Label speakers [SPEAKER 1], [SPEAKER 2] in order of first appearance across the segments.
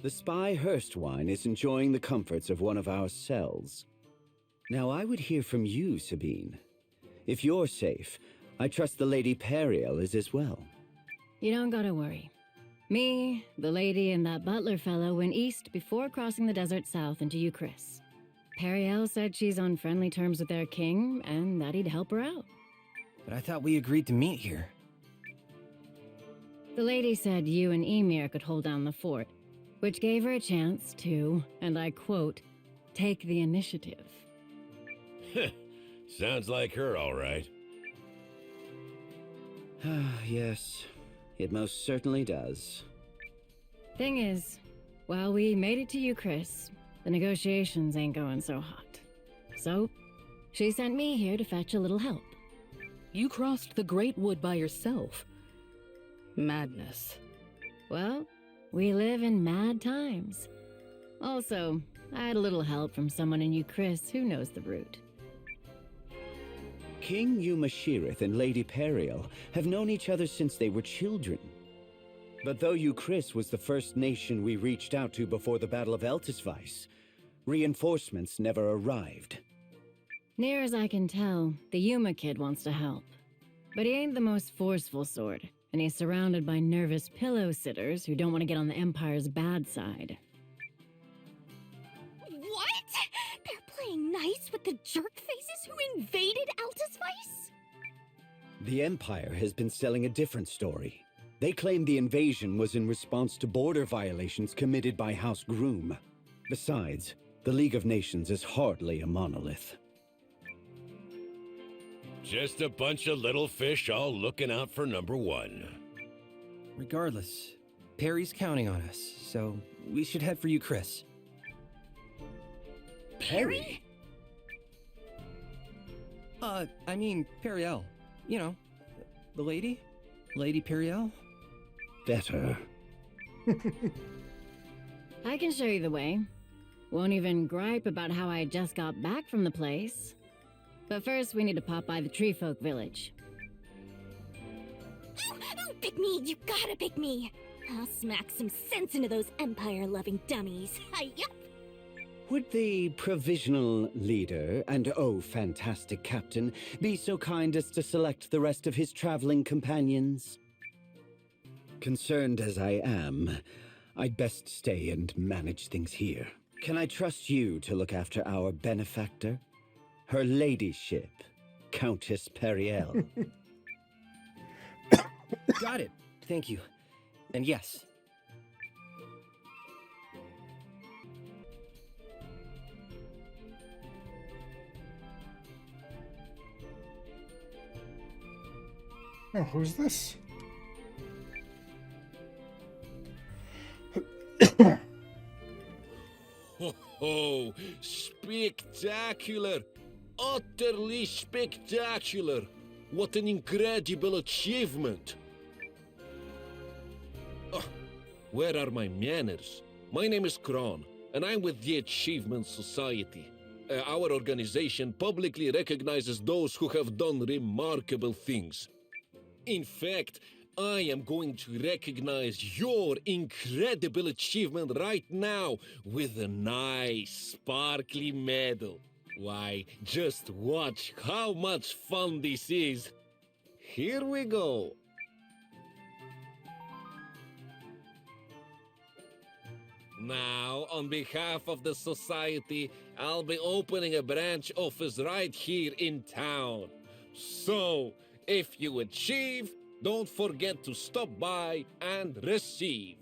[SPEAKER 1] The spy Hurstwine is enjoying the comforts of one of our cells. Now I would hear from you, Sabine. If you're safe, I trust the Lady Periel is as well.
[SPEAKER 2] You don't gotta worry. Me, the lady, and that butler fellow went east before crossing the desert south into Euchrisse. Periel said she's on friendly terms with their king, and that he'd help her out.
[SPEAKER 3] But I thought we agreed to meet here.
[SPEAKER 2] The lady said you and Emir could hold down the fort, which gave her a chance to, and I quote, take the initiative.
[SPEAKER 4] Sounds like her, all right.
[SPEAKER 1] Yes, it most certainly does.
[SPEAKER 2] Thing is, while we made it to Euchrisse, the negotiations ain't going so hot. So, she sent me here to fetch a little help.
[SPEAKER 5] You crossed the Great Wood by yourself. Madness.
[SPEAKER 2] Well, we live in mad times. Also, I had a little help from someone in Euchrisse who knows the route.
[SPEAKER 1] King Umashirith and Lady Periel have known each other since they were children. But though Euchrisse was the first nation we reached out to before the Battle of Eltisvice, reinforcements never arrived.
[SPEAKER 2] Near as I can tell, the Yuma kid wants to help. But he ain't the most forceful sort, and he's surrounded by nervous pillow-sitters who don't want to get on the Empire's bad side.
[SPEAKER 6] What? They're playing nice with the jerk-faces who invaded Eltisvice?
[SPEAKER 1] The Empire has been selling a different story. They claim the invasion was in response to border violations committed by House Groom. Besides, the League of Nations is hardly a monolith.
[SPEAKER 4] Just a bunch of little fish all looking out for number one.
[SPEAKER 3] Regardless, Perry's counting on us, so we should head for Euchrisse.
[SPEAKER 1] Perry?
[SPEAKER 3] I mean, Periel. You know, the lady? Lady Periel?
[SPEAKER 1] Better.
[SPEAKER 2] I can show you the way. Won't even gripe about how I just got back from the place. But first, we need to pop by the Treefolk village.
[SPEAKER 6] Oh, pick me! You gotta pick me! I'll smack some sense into those Empire-loving dummies. Hi-yup!
[SPEAKER 1] Would the provisional leader and fantastic captain be so kind as to select the rest of his traveling companions? Concerned as I am, I'd best stay and manage things here. Can I trust you to look after our benefactor? Her ladyship, Countess Periel.
[SPEAKER 3] Got it. Thank you. And yes.
[SPEAKER 7] Oh, who's this?
[SPEAKER 4] Oh, spectacular! Utterly spectacular! What an incredible achievement! Oh, where are my manners? My name is Kron, and I'm with the Achievement Society. Our organization publicly recognizes those who have done remarkable things. In fact, I am going to recognize your incredible achievement right now with a nice, sparkly medal. Why, just watch how much fun this is. Here we go. Now, on behalf of the society, I'll be opening a branch office right here in town. So, if you achieve, don't forget to stop by and receive.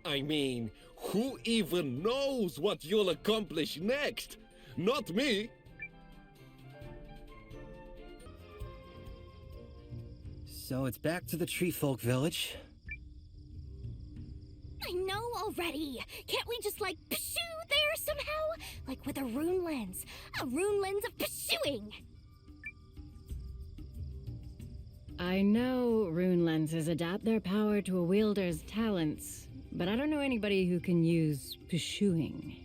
[SPEAKER 4] I mean, who even knows what you'll accomplish next? Not me.
[SPEAKER 3] So it's back to the Treefolk village.
[SPEAKER 6] I know already! Can't we just, like, pshoo there somehow? Like with a rune lens. A rune lens of pshooing!
[SPEAKER 2] I know rune-lenses adapt their power to a wielder's talents, but I don't know anybody who can use pursuing.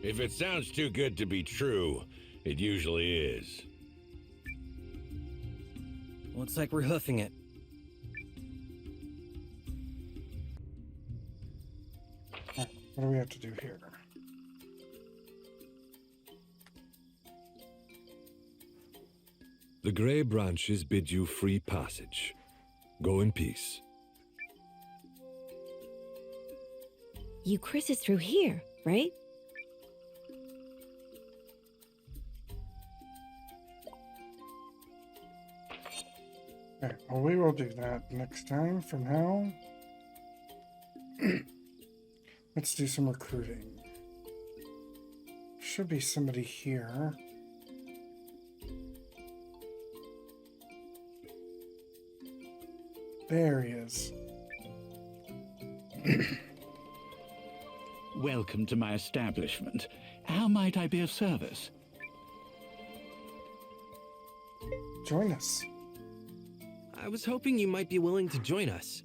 [SPEAKER 4] If it sounds too good to be true, it usually is.
[SPEAKER 3] Looks like we're hoofing it.
[SPEAKER 7] What do we have to do here?
[SPEAKER 8] The gray branches bid you free passage. Go in peace.
[SPEAKER 6] Euchrisse is through here, right?
[SPEAKER 7] Okay, well, we will do that next time. For now, let's do some recruiting. Should be somebody here. There he is.
[SPEAKER 9] Welcome to my establishment. How might I be of service?
[SPEAKER 7] Join us.
[SPEAKER 3] I was hoping you might be willing to join us.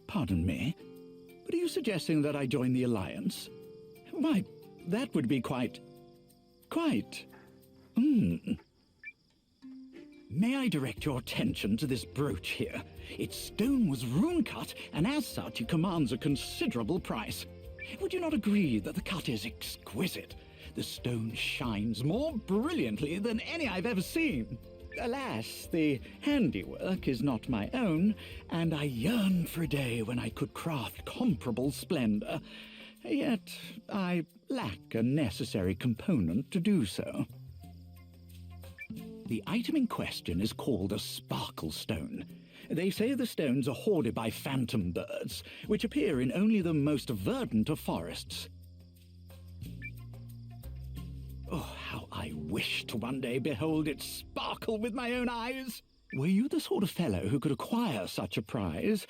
[SPEAKER 9] Pardon me, but are you suggesting that I join the Alliance? Why, that would be quite... May I direct your attention to this brooch here? Its stone was rune-cut, and as such it commands a considerable price. Would you not agree that the cut is exquisite? The stone shines more brilliantly than any I've ever seen. Alas, the handiwork is not my own, and I yearn for a day when I could craft comparable splendor. Yet I lack a necessary component to do so. The item in question is called a sparkle stone. They say the stones are hoarded by phantom birds, which appear in only the most verdant of forests. Oh, how I wish to one day behold it sparkle with my own eyes! Were you the sort of fellow who could acquire such a prize?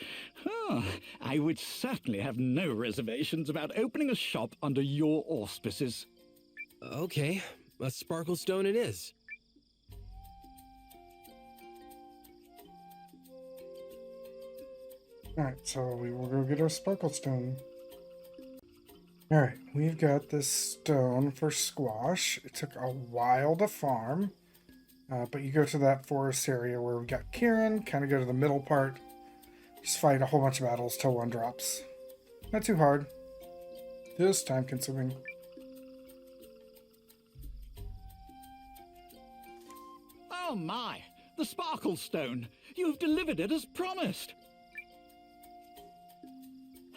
[SPEAKER 9] I would certainly have no reservations about opening a shop under your auspices.
[SPEAKER 3] Okay, a sparkle stone it is.
[SPEAKER 7] Alright, so we will go get our sparkle stone. Alright, we've got this stone for squash. It took a while to farm. But you go to that forest area where we got Kieran, kind of go to the middle part. Just fight a whole bunch of battles till one drops. Not too hard. Just time consuming.
[SPEAKER 9] Oh my! The sparkle stone! You've delivered it as promised!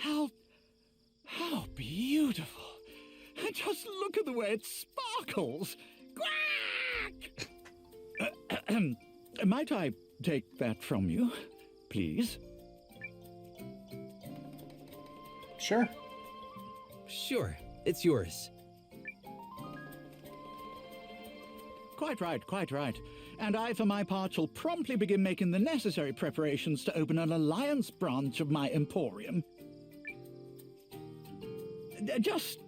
[SPEAKER 9] How beautiful! Just look at the way it sparkles! Quack! Might I take that from you, please?
[SPEAKER 7] Sure.
[SPEAKER 3] Sure, it's yours.
[SPEAKER 9] Quite right, quite right. And I, for my part, shall promptly begin making the necessary preparations to open an alliance branch of my emporium. Just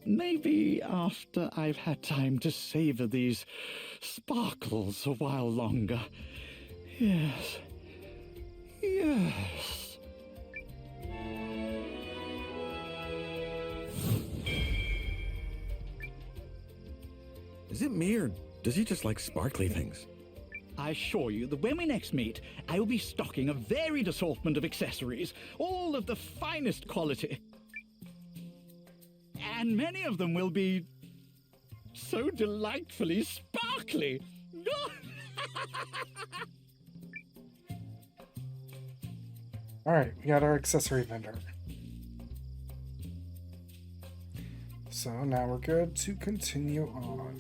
[SPEAKER 9] maybe after I've had time to savor these sparkles a while longer. Yes. Yes.
[SPEAKER 8] Is it me, or does he just like sparkly things?
[SPEAKER 9] I assure you that when we next meet, I will be stocking a varied assortment of accessories, all of the finest quality. And many of them will be so delightfully sparkly.
[SPEAKER 7] Alright, we got our accessory vendor. So now we're good to continue on.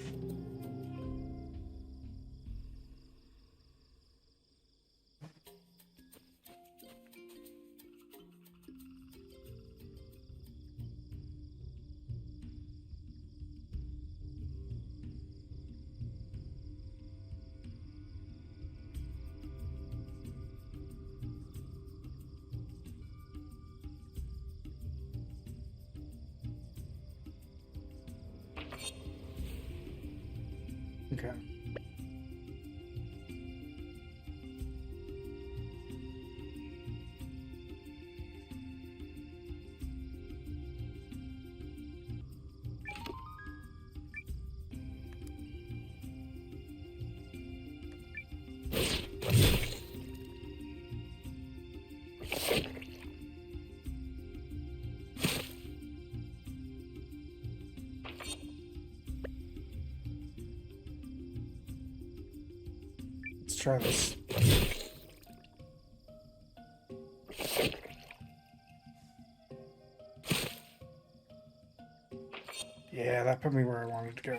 [SPEAKER 7] Okay. try this. Yeah, that put me where I wanted to go.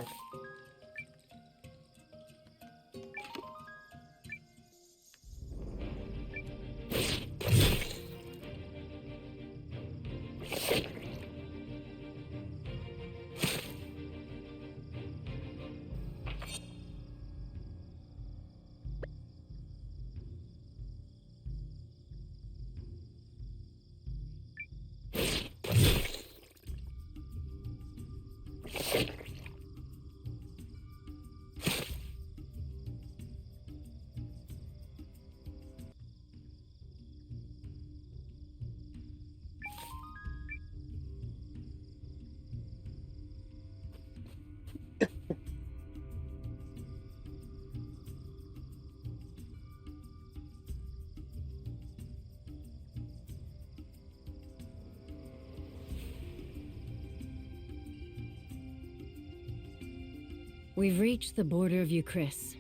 [SPEAKER 2] We've reached the border of Euchrisse.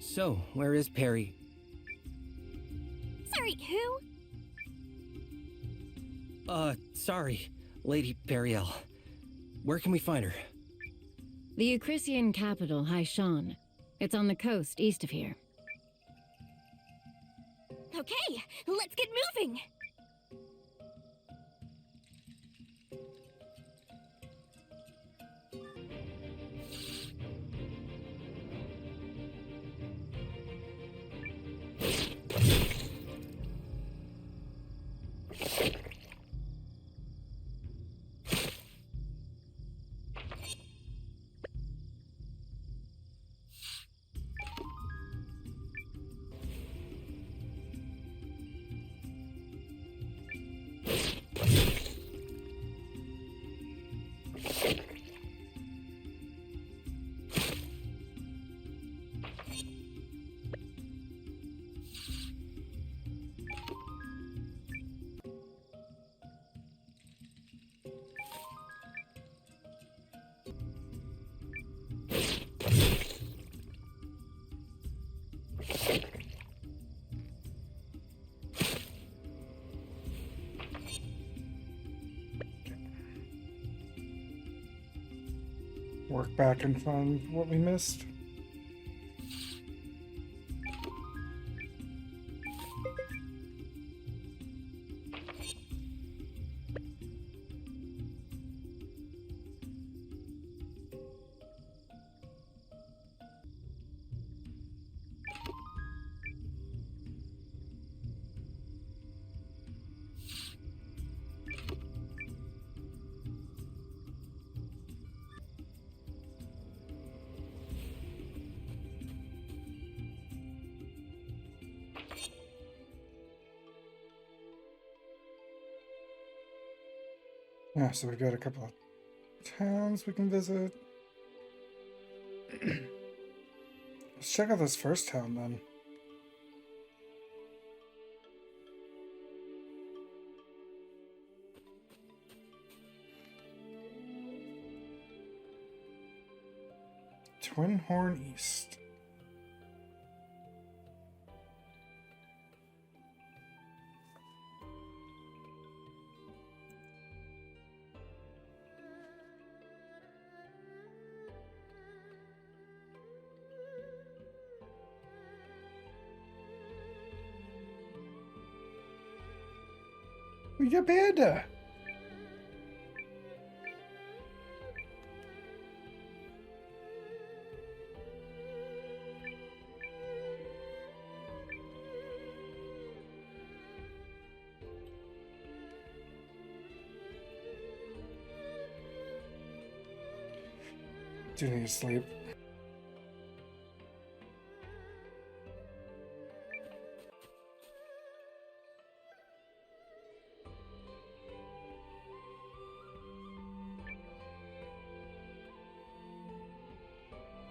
[SPEAKER 3] So, where is Perry?
[SPEAKER 6] Sorry, who?
[SPEAKER 3] Sorry, Lady Periel. Where can we find her?
[SPEAKER 2] The Euchrissian capital, Seign. It's on the coast east of here.
[SPEAKER 6] Okay, let's get moving.
[SPEAKER 7] Work back and find what we missed. Yeah, so we've got a couple of towns we can visit. Let's check out this first town then. Twin Horn East. Your panda. Do you need to sleep?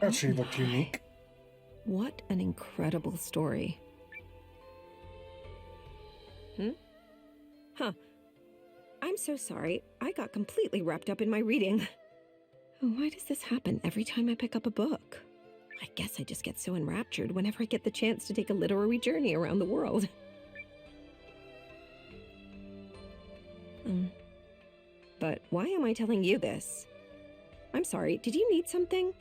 [SPEAKER 7] That she looked unique.
[SPEAKER 10] What an incredible story. Huh. I'm so sorry. I got completely wrapped up in my reading. Why does this happen every time I pick up a book? I guess I just get so enraptured whenever I get the chance to take a literary journey around the world. But why am I telling you this? I'm sorry, did you need something?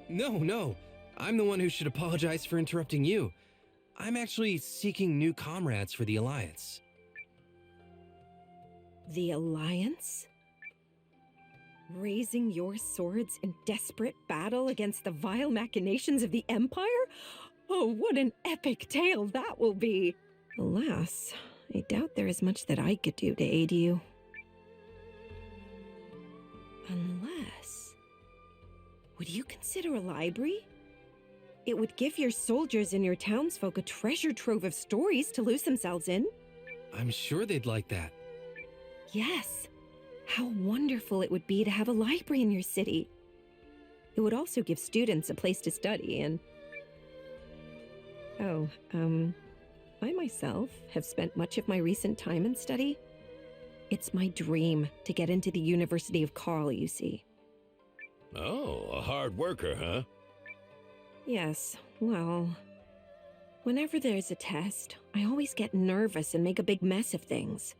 [SPEAKER 3] No. I'm the one who should apologize for interrupting you. I'm actually seeking new comrades for the Alliance.
[SPEAKER 10] The Alliance? Raising your swords in desperate battle against the vile machinations of the Empire? Oh, what an epic tale that will be! Alas, I doubt there is much that I could do to aid you. Unless... Would you consider a library? It would give your soldiers and your townsfolk a treasure trove of stories to lose themselves in.
[SPEAKER 3] I'm sure they'd like that.
[SPEAKER 10] Yes. How wonderful it would be to have a library in your city. It would also give students a place to study and... Oh, I myself have spent much of my recent time in study. It's my dream to get into the University of Karl, you see.
[SPEAKER 4] Oh, a hard worker, huh?
[SPEAKER 10] Yes, well... Whenever there's a test, I always get nervous and make a big mess of things.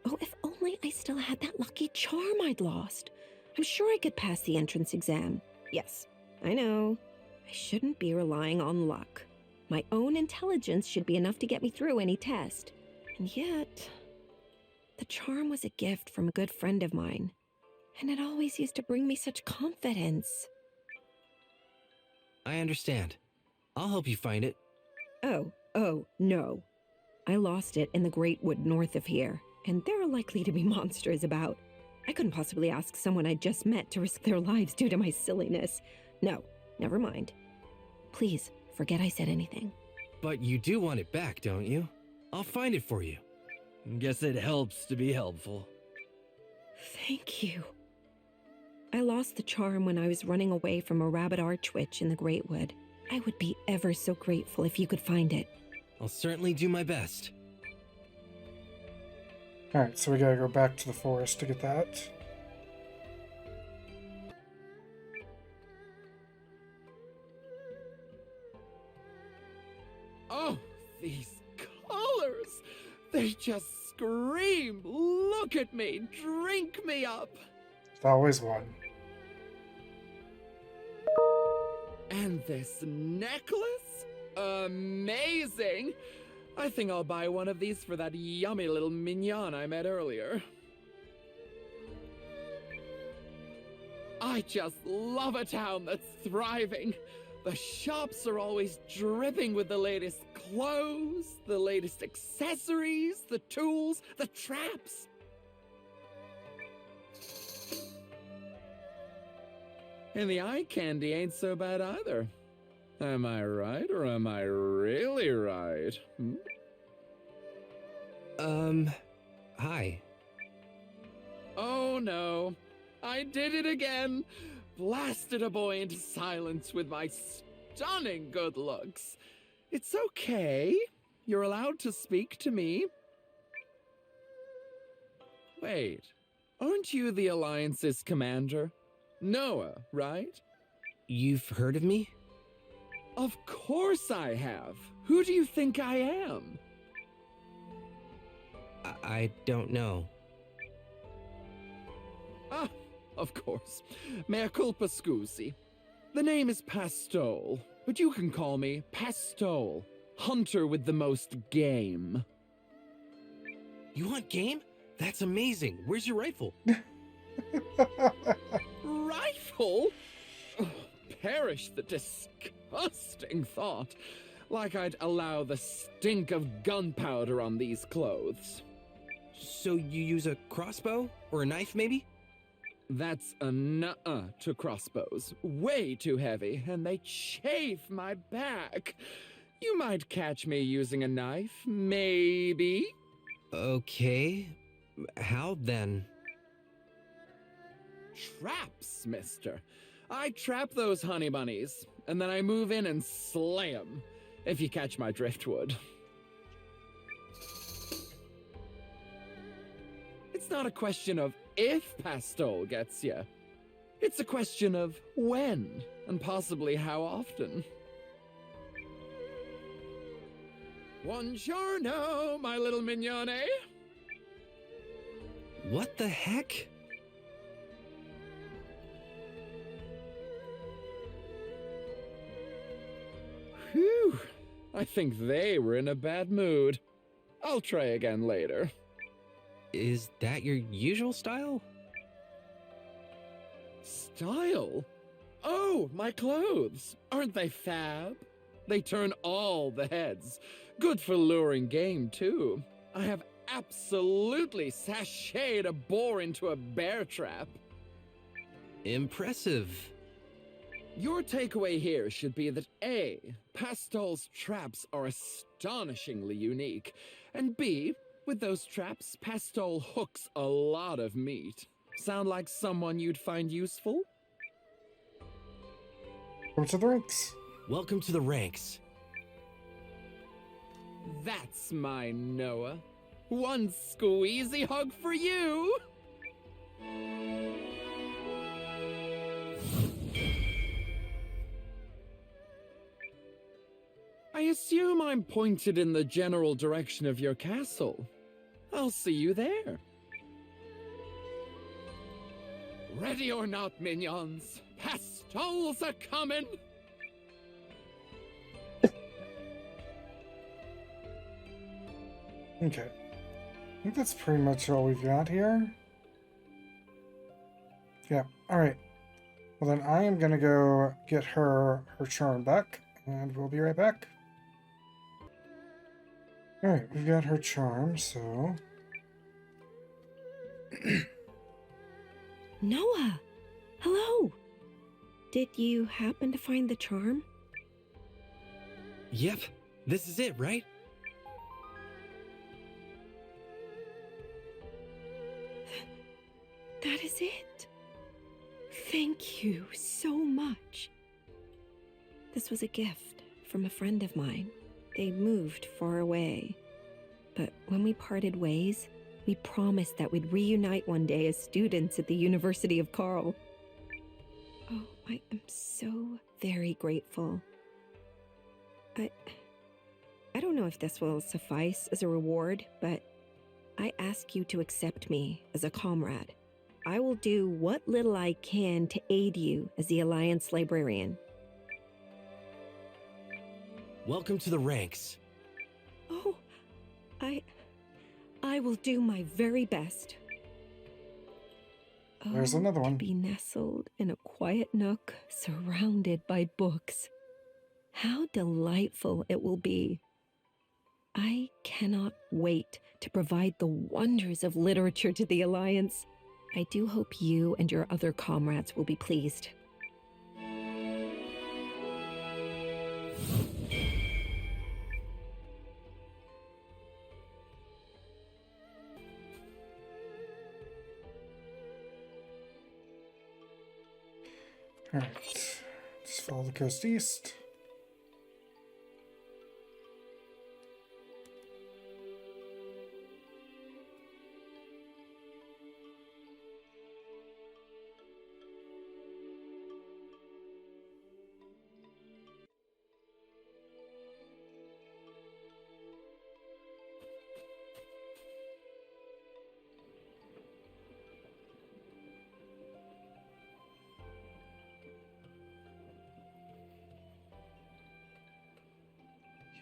[SPEAKER 10] Oh, if only I still had that lucky charm I'd lost. I'm sure I could pass the entrance exam. Yes, I know. I shouldn't be relying on luck. My own intelligence should be enough to get me through any test. And yet... The charm was a gift from a good friend of mine. And it always used to bring me such confidence.
[SPEAKER 3] I understand. I'll help you find it.
[SPEAKER 10] Oh, no. I lost it in the Great Wood north of here, and there are likely to be monsters about. I couldn't possibly ask someone I just met to risk their lives due to my silliness. No, never mind. Please, forget I said anything.
[SPEAKER 3] But you do want it back, don't you? I'll find it for you. Guess it helps to be helpful.
[SPEAKER 10] Thank you. I lost the charm when I was running away from a rabbit archwitch in the Great Wood. I would be ever so grateful if you could find it.
[SPEAKER 3] I'll certainly do my best.
[SPEAKER 7] Alright, so we gotta go back to the forest to get that.
[SPEAKER 11] Oh, these colors! They just scream! Look at me! Drink me up!
[SPEAKER 7] There's always one.
[SPEAKER 11] And this necklace? Amazing! I think I'll buy one of these for that yummy little mignon I met earlier. I just love a town that's thriving. The shops are always dripping with the latest clothes, the latest accessories, the tools, the traps. And the eye candy ain't so bad either. Am I right, or am I really right?
[SPEAKER 3] Hi.
[SPEAKER 11] Oh no, I did it again. Blasted a boy into silence with my stunning good looks. It's okay. You're allowed to speak to me. Wait, aren't you the Alliance's commander? Nowa, right?
[SPEAKER 3] You've heard of me?
[SPEAKER 11] Of course I have. Who do you think I am?
[SPEAKER 3] I don't know.
[SPEAKER 11] Ah, of course. Mea culpa scusi. The name is Pastole, but you can call me Pastole, hunter with the most game.
[SPEAKER 3] You want game? That's amazing. Where's your rifle?
[SPEAKER 11] Rifle? Oh, perish the disgusting thought. Like I'd allow the stink of gunpowder on these clothes.
[SPEAKER 3] So you use a crossbow? Or a knife, maybe?
[SPEAKER 11] That's a nuh-uh to crossbows. Way too heavy, and they chafe my back. You might catch me using a knife, maybe?
[SPEAKER 3] Okay. How then?
[SPEAKER 11] Traps, mister. I trap those honey bunnies, and then I move in and slay 'em, if you catch my driftwood. It's not a question of if Pastole gets you. It's a question of when, and possibly how often. Buongiorno, my little mignone.
[SPEAKER 3] What the heck?
[SPEAKER 11] Whew. I think they were in a bad mood. I'll try again later.
[SPEAKER 3] Is that your usual style?
[SPEAKER 11] Style? Oh, my clothes. Aren't they fab? They turn all the heads. Good for luring game, too. I have absolutely sashayed a boar into a bear trap.
[SPEAKER 3] Impressive.
[SPEAKER 11] Your takeaway here should be that A, Pastol's traps are astonishingly unique, and B, with those traps, Pastol hooks a lot of meat. Sound like someone you'd find useful?
[SPEAKER 7] Welcome to the ranks.
[SPEAKER 3] Welcome to the ranks.
[SPEAKER 11] That's my Nowa. One squeezy hug for you! I assume I'm pointed in the general direction of your castle. I'll see you there. Ready or not, minions, Pastols are coming!
[SPEAKER 7] Okay. I think that's pretty much all we've got here. Yeah, alright. Well then I am gonna go get her charm back, and we'll be right back. Alright, we've got her charm, so...
[SPEAKER 10] Nowa! Hello! Did you happen to find the charm?
[SPEAKER 3] Yep, this is it, right?
[SPEAKER 10] That is it. Thank you so much. This was a gift from a friend of mine. They moved far away. But when we parted ways, we promised that we'd reunite one day as students at the University of Karl. Oh, I am so very grateful. I don't know if this will suffice as a reward, but I ask you to accept me as a comrade. I will do what little I can to aid you as the Alliance librarian.
[SPEAKER 3] Welcome to the ranks.
[SPEAKER 10] Oh, I will do my very best.
[SPEAKER 7] There's another one.
[SPEAKER 10] To be nestled in a quiet nook, surrounded by books. How delightful it will be. I cannot wait to provide the wonders of literature to the Alliance. I do hope you and your other comrades will be pleased.
[SPEAKER 7] Alright, just follow the coast east.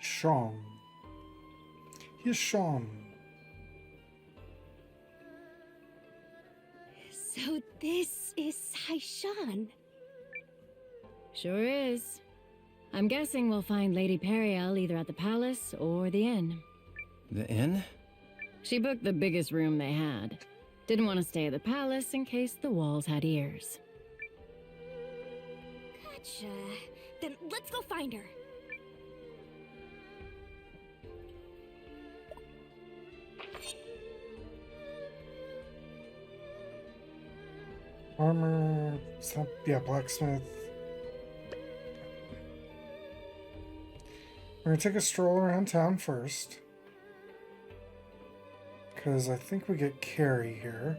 [SPEAKER 7] Sean. Here's Sean.
[SPEAKER 6] So this is Seign.
[SPEAKER 2] Sure is. I'm guessing we'll find Lady Periel either at the palace or the inn.
[SPEAKER 3] The inn?
[SPEAKER 2] She booked the biggest room they had. Didn't want to stay at the palace in case the walls had ears.
[SPEAKER 6] Gotcha. Then let's go find her.
[SPEAKER 7] Armor, yeah, blacksmith. We're gonna take a stroll around town first. Because I think we get Carrie here.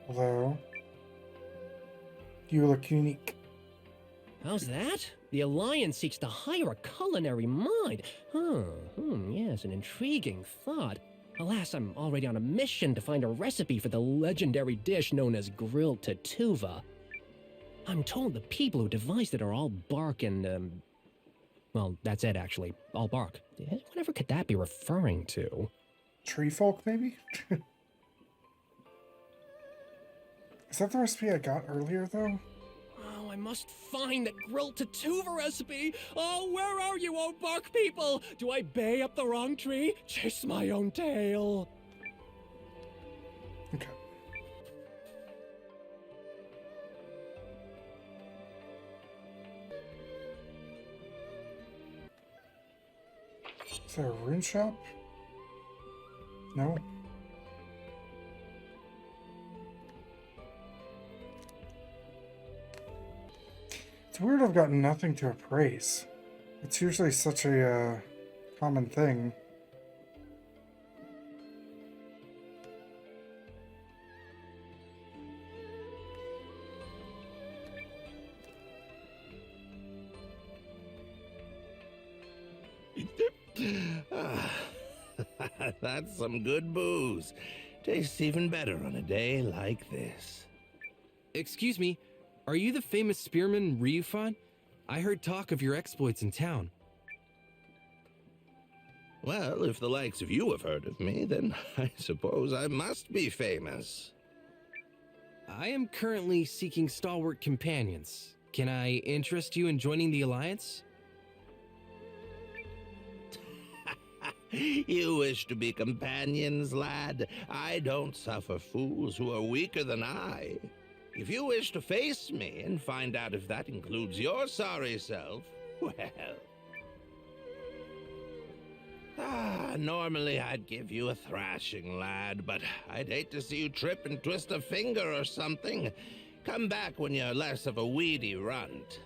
[SPEAKER 7] Although, You look unique.
[SPEAKER 12] How's that? The Alliance seeks to hire a culinary mind. Yes, an intriguing thought. Alas, I'm already on a mission to find a recipe for the legendary dish known as grilled tatuva. I'm told the people who devised it are all bark and, well, that's it actually. All bark. Whatever could that be referring to?
[SPEAKER 7] Tree folk, maybe? Is that the recipe I got earlier, though?
[SPEAKER 12] Oh, I must find that grilled tatuva recipe! Oh, where are you, oh bark people? Do I bay up the wrong tree? Chase my own tail!
[SPEAKER 7] Okay. Is there a rune shop? No. It's weird I've got nothing to appraise. It's usually such a common thing.
[SPEAKER 13] That's some good booze. Tastes even better on a day like this.
[SPEAKER 3] Excuse me, are you the famous spearman Ryufan? I heard talk of your exploits in town.
[SPEAKER 13] Well, if the likes of you have heard of me, then I suppose I must be famous.
[SPEAKER 3] I am currently seeking stalwart companions. Can I interest you in joining the Alliance?
[SPEAKER 13] You wish to be companions, lad? I don't suffer fools who are weaker than I. If you wish to face me and find out if that includes your sorry self, well... normally I'd give you a thrashing, lad, but I'd hate to see you trip and twist a finger or something. Come back when you're less of a weedy runt.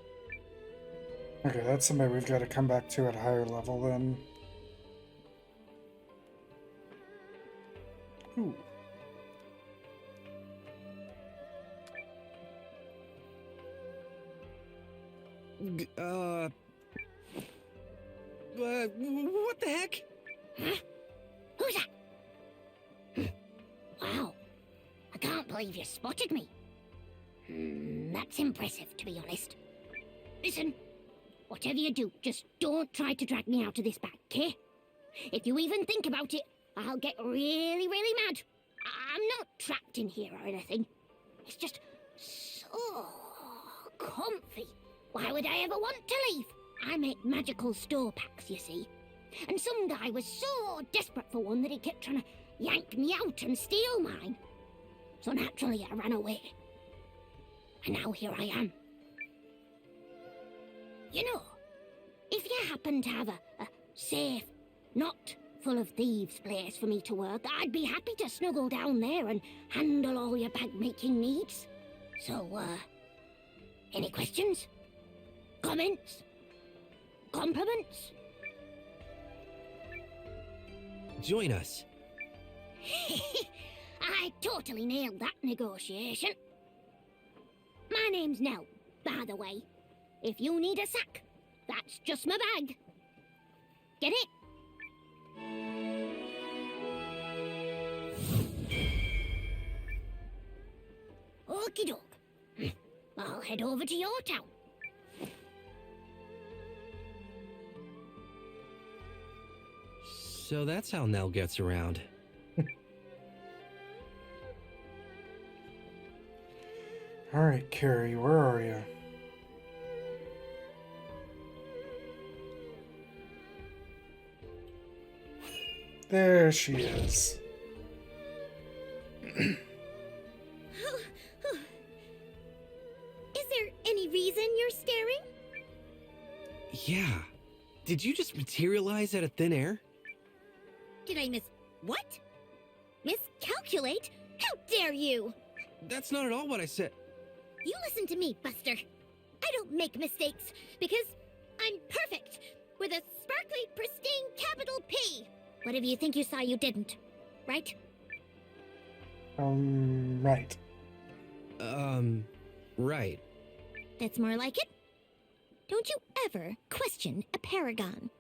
[SPEAKER 7] Okay, that's somebody we've got to come back to at a higher level then. Ooh.
[SPEAKER 3] What the heck?
[SPEAKER 6] Huh? Who's that? Wow. I can't believe you spotted me. That's impressive, to be honest. Listen, whatever you do, just don't try to drag me out of this bag, okay? If you even think about it, I'll get really, really mad. I'm not trapped in here or anything. It's just so comfy. Why would I ever want to leave? I make magical store packs, you see. And some guy was so desperate for one that he kept trying to yank me out and steal mine. So naturally I ran away. And now here I am. You know, if you happen to have a safe, not full of thieves place for me to work, I'd be happy to snuggle down there and handle all your bag-making needs. So, any questions? Comments? Compliments?
[SPEAKER 3] Join us.
[SPEAKER 6] I totally nailed that negotiation. My name's Nell, by the way. If you need a sack, that's just my bag. Get it? Okie doke. I'll head over to your town.
[SPEAKER 3] So that's how Nell gets around.
[SPEAKER 7] Alright, Carrie, where are you? There she is.
[SPEAKER 6] Is there any reason you're staring?
[SPEAKER 3] Yeah. Did you just materialize out of thin air?
[SPEAKER 6] Did I what? Miscalculate? How dare you!
[SPEAKER 3] That's not at all what I said.
[SPEAKER 6] You listen to me, Buster. I don't make mistakes, because I'm perfect, with a sparkly, pristine capital P. Whatever you think you saw, you didn't. Right?
[SPEAKER 7] Right.
[SPEAKER 3] Right.
[SPEAKER 6] That's more like it. Don't you ever question a paragon.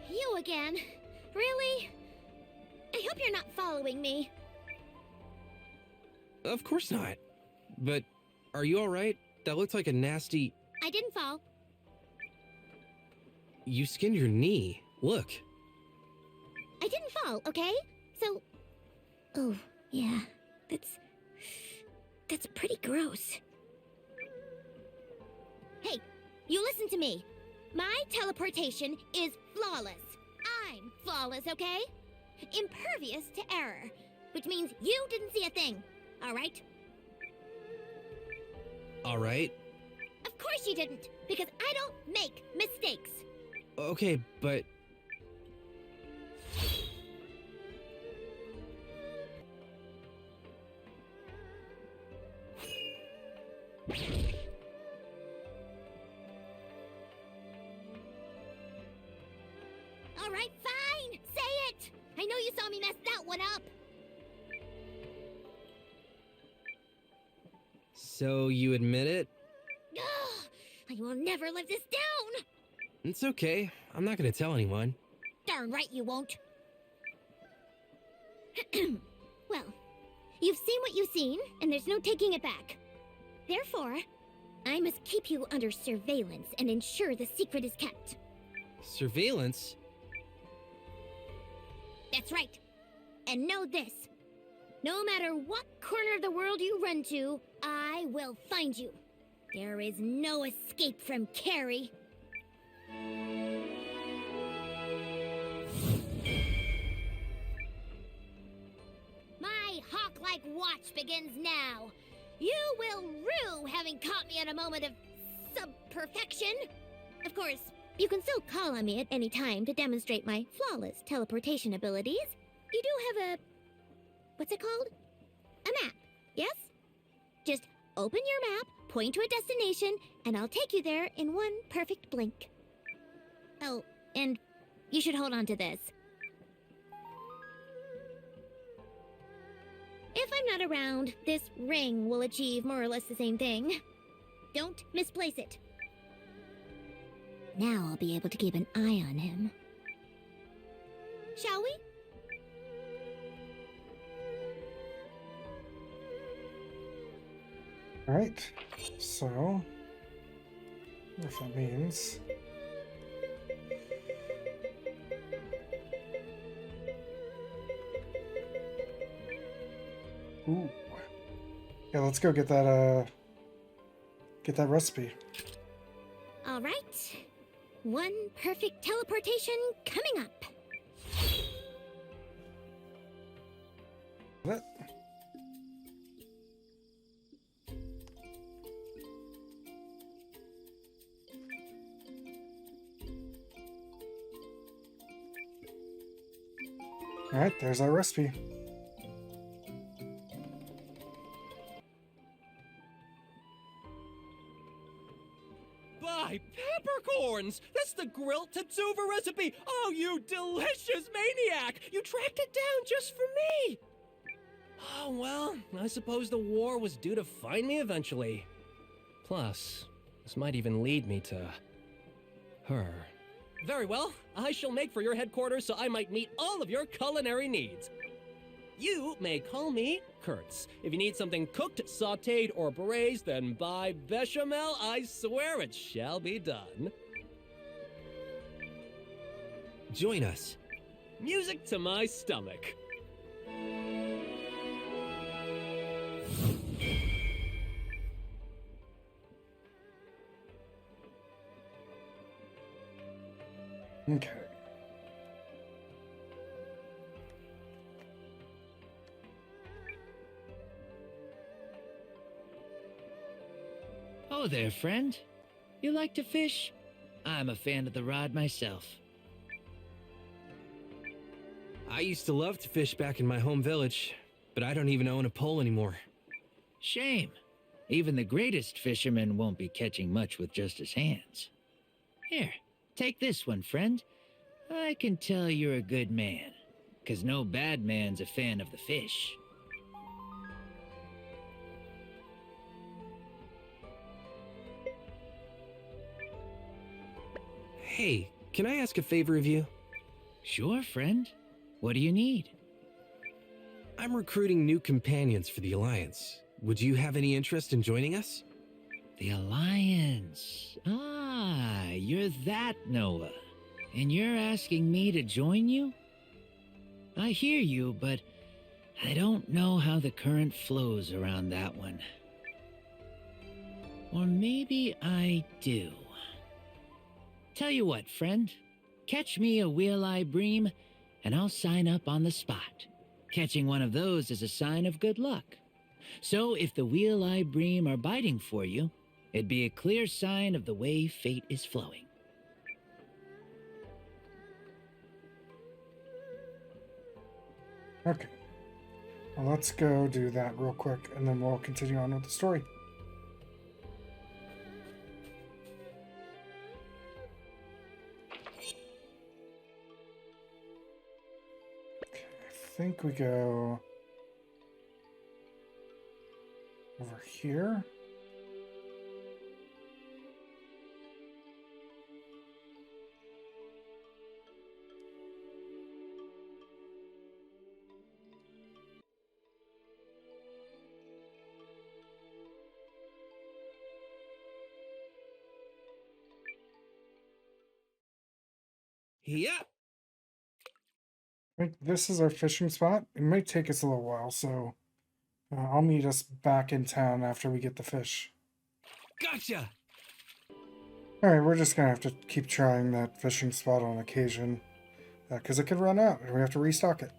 [SPEAKER 6] You again? Really? I hope you're not following me.
[SPEAKER 3] Of course not. But are you alright? That looked like a nasty...
[SPEAKER 6] I didn't fall.
[SPEAKER 3] You skinned your knee. Look.
[SPEAKER 6] I didn't fall, okay? So... Oh, yeah. That's pretty gross. Hey, you listen to me. My teleportation is flawless. I'm flawless, okay? Impervious to error. Which means you didn't see a thing. Alright?
[SPEAKER 3] Alright.
[SPEAKER 6] Of course you didn't, because I don't make mistakes.
[SPEAKER 3] Okay, but...
[SPEAKER 6] Alright, fine! Say it! I know you saw me mess that one up!
[SPEAKER 3] So you admit it?
[SPEAKER 6] Ugh, I will never live this down!
[SPEAKER 3] It's okay. I'm not gonna tell anyone.
[SPEAKER 6] Darn right you won't. Well, you've seen what you've seen, and there's no taking it back. Therefore, I must keep you under surveillance and ensure the secret is kept.
[SPEAKER 3] Surveillance?
[SPEAKER 6] That's right. And know this. No matter what corner of the world you run to, I will find you. There is no escape from Carrie. My hawk-like watch begins now. You will rue having caught me at a moment of sub-perfection. Of course, you can still call on me at any time to demonstrate my flawless teleportation abilities. You do have a... what's it called? A map, yes? Just open your map, point to a destination, and I'll take you there in one perfect blink. Oh, and you should hold on to this. If I'm not around, this ring will achieve more or less the same thing. Don't misplace it. Now I'll be able to keep an eye on him. Shall we?
[SPEAKER 7] Alright, so... if that means... Ooh. Yeah, let's go get that recipe.
[SPEAKER 6] All right. One perfect teleportation coming up.
[SPEAKER 7] What? All right, there's our recipe.
[SPEAKER 12] By peppercorns! That's the grilled Tatsuva recipe! Oh, you delicious maniac! You tracked it down just for me! Oh, well, I suppose the war was due to find me eventually. Plus, this might even lead me to... her. Very well, I shall make for your headquarters so I might meet all of your culinary needs. You may call me Kurtz. If you need something cooked, sautéed, or braised, then by bechamel, I swear it shall be done.
[SPEAKER 3] Join us.
[SPEAKER 12] Music to my stomach.
[SPEAKER 7] Okay.
[SPEAKER 14] Oh there, friend. You like to fish? I'm a fan of the rod myself.
[SPEAKER 3] I used to love to fish back in my home village, but I don't even own a pole anymore.
[SPEAKER 14] Shame. Even the greatest fisherman won't be catching much with just his hands. Here, take this one, friend. I can tell you're a good man, 'cause no bad man's a fan of the fish.
[SPEAKER 3] Hey, can I ask a favor of you?
[SPEAKER 14] Sure, friend. What do you need?
[SPEAKER 3] I'm recruiting new companions for the Alliance. Would you have any interest in joining us?
[SPEAKER 14] The Alliance. Ah, you're that Nowa. And you're asking me to join you? I hear you, but I don't know how the current flows around that one. Or maybe I do. Tell you what, friend. Catch me a wheel-eye bream, and I'll sign up on the spot. Catching one of those is a sign of good luck. So if the wheel-eye bream are biting for you, it'd be a clear sign of the way fate is flowing.
[SPEAKER 7] Okay. Well, let's go do that real quick, and then we'll continue on with the story. Okay, I think we go over here.
[SPEAKER 3] Yeah.
[SPEAKER 7] I think this is our fishing spot. It might take us a little while, so I'll meet us back in town after we get the fish.
[SPEAKER 3] Gotcha!
[SPEAKER 7] Alright, we're just gonna have to keep trying that fishing spot on occasion, because it could run out, and we have to restock it.